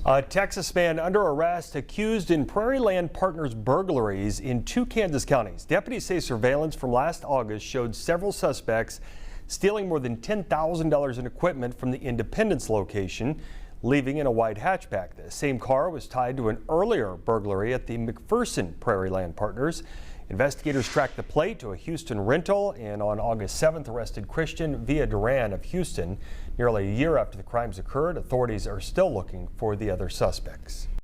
A Texas man under arrest accused in Prairie Land Partners burglaries in two Kansas counties. Deputies say surveillance from last August showed several suspects stealing more than $10,000 in equipment from the Independence location, leaving in a white hatchback. The same car was tied to an earlier burglary at the McPherson Prairie Land Partners. Investigators tracked the plate to a Houston rental and on August 7th arrested Christian Villa Duran of Houston. Nearly a year after the crimes occurred, authorities are still looking for the other suspects.